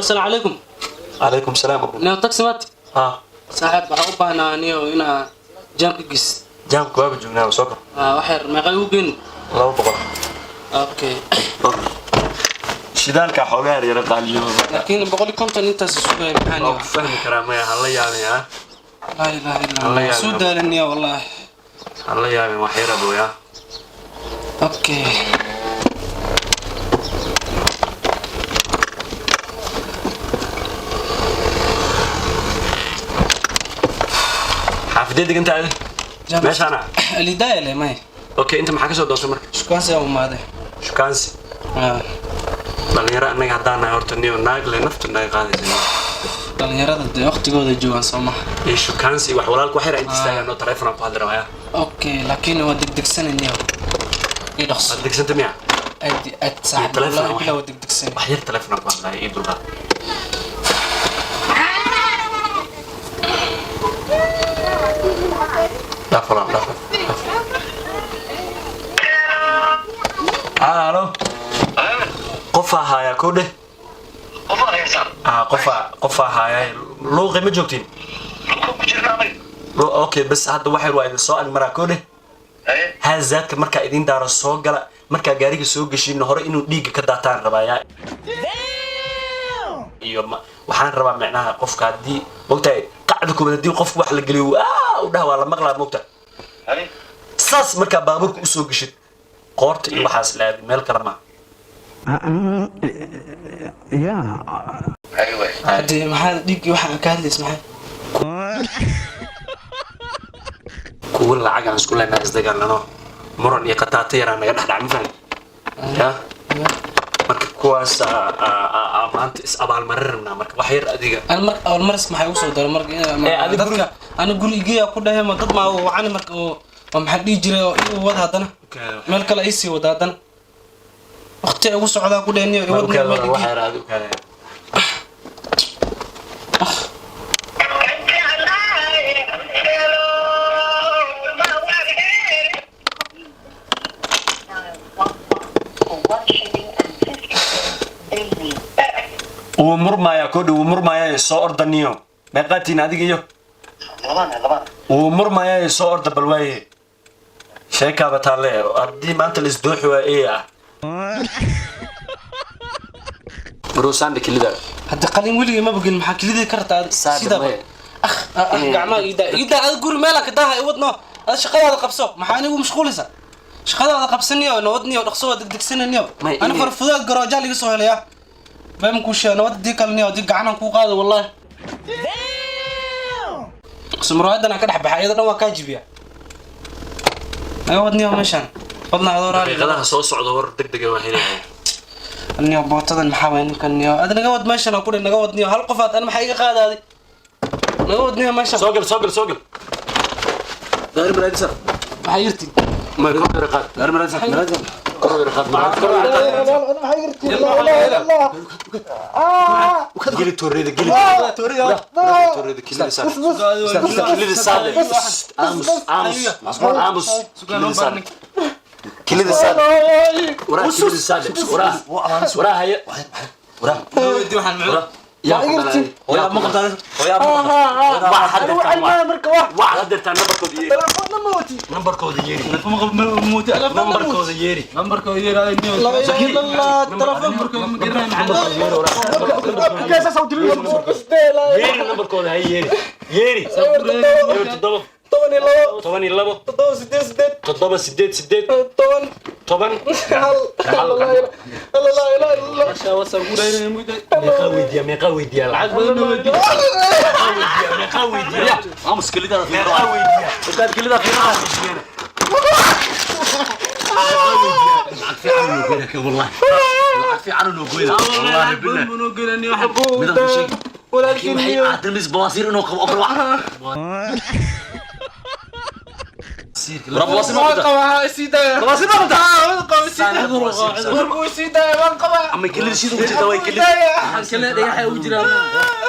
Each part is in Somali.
السلام عليكم. عليكم السلام. نيو تاكسيمات. صاحب waxaan u baahnaa niyo ina jamka gis. Jamka waa joognaa soo kor. Waxay meeqa u geen 200. Okay. shidaalka xogaa yar qaaliyo. laakiin 150 intaas isku maxaan oo fahmi karaa ma hal yaabaya. La ilaha illallah. Soo daalaniya wallahi. hal yaabay wax yar abooya. Okay. حافظتك انت عليه ماشي انا اللي دايله ما هي اوكي انت maxaa ka soo doortay marka shukaansi oo maade shukaansi dhalinyaro anaga hadaan horta niyo naag le nafta naga qaadaysa dhalinyarada waqtigooda joogan Soomaa ee shukaansi wax walaalku waxay inta istaagaan telefoon ku hadlaya okay laakiin waa degdegsanayna ee dhaqso degdegsanta miya ay saaxib wallahi bila waa degdegsan wax yar telefoon ku hadlaya ee dulqaad لا فلان لا الو قفا هايا كوده قفا هايا لوقي ما جوجتين اوكي بس هذا واحد واحد سؤال مرا كوده ها زادك marka idin daaro soo gala marka gaariga soo gashin hore inuu dhiiga ka daataan rabaya iyo waxaan rabaa macnaha qofka hadii waqti qacdo ku badii qof wax la galiyo u dhawa la maqlaa moogta saas marka baaburku u soo gashid qoorta iyo waxaas laadi meel kale ma يا ايوه هدي maxaa dhigi waxa ka hadlays maxay kuwa lacag aan isku leenahay isdagaalano muran iyo qataata yar naga dhaxdhac ma fahmi ya marka kuwaas maanta is abaal mararna marka wax yar adiga aan maras maxay u soo daray marka dadka ana guriga ku dhahay ma dad ma wacan marka oo maxaa dhigi jiray oo ii wada hadana meel kale ay sii wada hadana waqti ugu socdaa ku dhayniyo iyo wadna meel wax yar adiga kale ومرمايا كودو ومرمايا سو اوردنيو ميقاتين اديق iyo ومرمايا سو اورد بلواي شيكا بتاله ardii maanta lis dooxi waa ee بروسان بكليدا هدا قلين ولي ما بقول maxaa kilida kartaa sida gacmaha ida ad guri meelka daa ay wadno ad shaqadaada qabso maxaa anigu mashquulisa shaqadaada qabsaniyo nabadniyo dhaqso degdegsananiyo ana farfudaad garaaja liga soo helaya بام كوشة نود دي كلني ودي قعنا كوقاده والله سمراد أنا كده حبي حياة أنا وكاجبيا أيوة ودني ومشان فضنا هذول غدا سو سocdo war degdeg ah waxay أني وبعتذر محاولين كني هذا نجود مشان أقول نجودني هالقفات أنا محيي قاعد هذه نجودني مشان سوقل داير مرادس حيرتي ما يكون رقاد داير مرادس كرو رقاد معك كرو رقاد أنا حيرتي لا وكذا توريد كيلو سال عامس كيلو سال ورا هي ورا ودي واحد معه يا مقدار يا واحد درت نمبر كود ييري نمبر كود ييري لا اله الا الله تلفون ييري نمبر كود هي ييري طبعا اللبو طبعا سديد طبعا لا شاو سغورين ميد ميقاوي ديال العقل ميقاوي ديال امس كليدا ميقاوي ديال كليدا في في عنو غيرك والله في عنو غيرك والله بالله منو غيرني وحبو ولكن عاد المس بواسير انه اقرا رب واسم قوا سيده واسم قوا سيده ورقوا سيده وان قوا اما كل شيء وجهه way كل كل دغح وجرا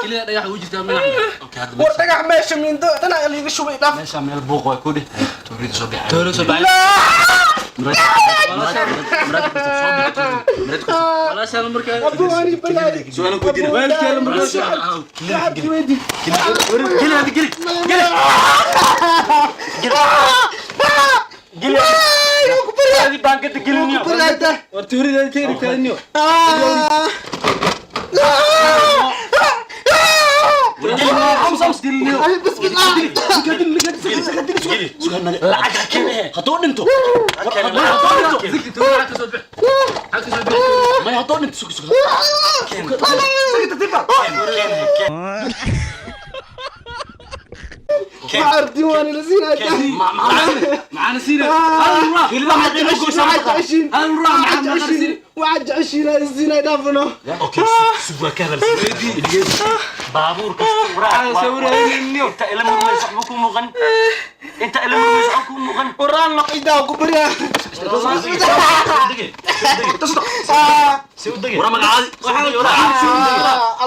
كل دغح وجرا من ودغح ماشي من دو انا اللي شو بيداف ماشي ميل بوق way ku dhih tooriid soo bixay ولا شان مركز ابو اني بلاي سؤال كودينا وين كان مركز عبد ويدي قل هذه قل هذه بانكت قلني وتوري ده تيري كانيو lacag kene hadoo dhinto may hadoo dhinto sug ما عرفتي وانا لزينة معانا سيرة وعد 20 الزينة دافنه اوكي سوق كذا بابور انت الى ما يصحبكم مغن انت الى ما يصحبكم مغن قران لقيدا وكبريا سيو دقيقة ورا مقعد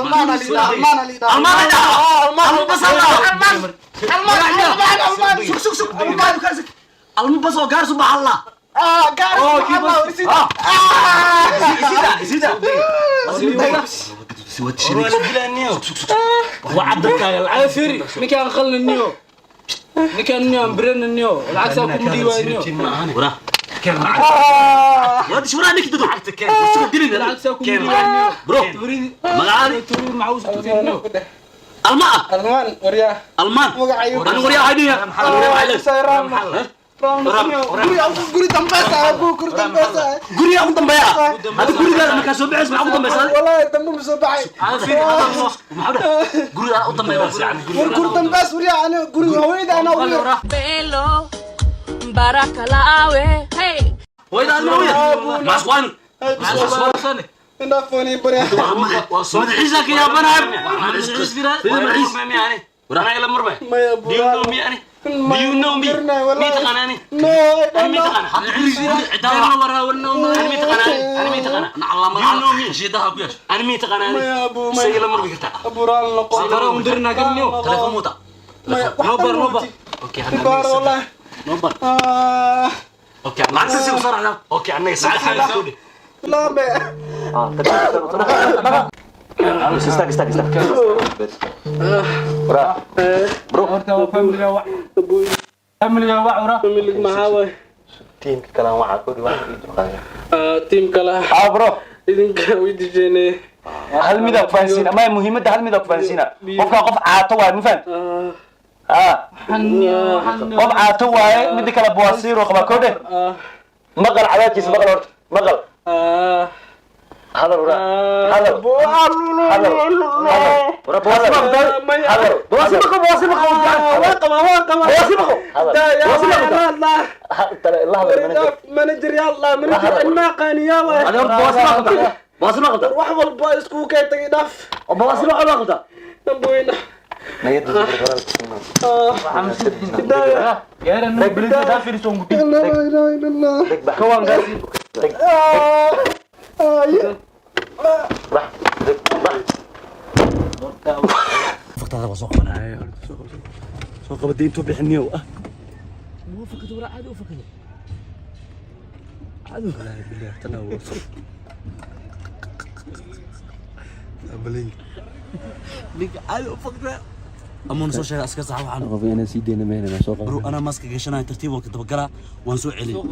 المانا ليدا المبسو قارسو بحلا وعدك على فيري نكان خلنا النيو نكان نيو برن النيو العكس اكو ديوا النيو ورا كان معك يا دي شو رايك تدو وسو ديرين العكس اكو ديوا النيو برو توري مقعد توري معوس توري النيو الماء المان وريا المان انا وريا عينيا انا وريا عينيا guri dambaysa guri dambaysa guri aan dambeeya hada guriga ma ka soo bixis ma ku dambaysa wallahi dambu ma soo baxay guriga aan u dambeeya guri dambays wariya ana guri hooyada ana wariya Belo Barakalawe hey hooyada ana wariya maswan ina foni bariya madaxiisa ka yaabanahay madaxiis bira madaxiis ma yani ورا يلا مربى do you know me يعني do you know me ميت قناني انا ميت قنا عدانا ورا والنوم انا ميت قناني انا ميت قنا do you know me جيدها كويس انا ميت قناني سيلا مربى كرتا ابو رال نقول ترى مدرنا كنيو تليفون موتا نوبر اوكي بار والله نوبر اوكي ما تنسي وصار على اوكي انا ساعه حاجه سودي لا ما استنى ورا برو فاميلي واع فاميلي واع ورا فاميلي ما هو تيم كلام واحد كل واحد تيم كلا برو idin ka weydiijeenay hal mid oo fahansiina ma muhiimada hal mid oo fahansiina qofka qof caato waa mafan qof caato waaye mid kala boosiir oo qaba koode maqal cadaadkiisa maqal horta maqal هذا ورا هذا هذا ورا هذا واسمكم ترى الله مانجر يلا مانجر ما قاني يا انا واسمكم wax walba isku ka tagay dhaf واسمكم damboyna نيد يا رنا بليز دا في سون لا اله الا الله كوان غازي فقط هذا وسوق انا سوق بدي انتو بحنيو مو فقط ولا عادي وفقط عادي لا بالله تناول بلي ليك عادي وفقط اما نسو شيء اسكا صح waxaan انا سيدينا مهنا سوق برو انا ماسك غشنا ترتيب وقت دبقلا وان سو علي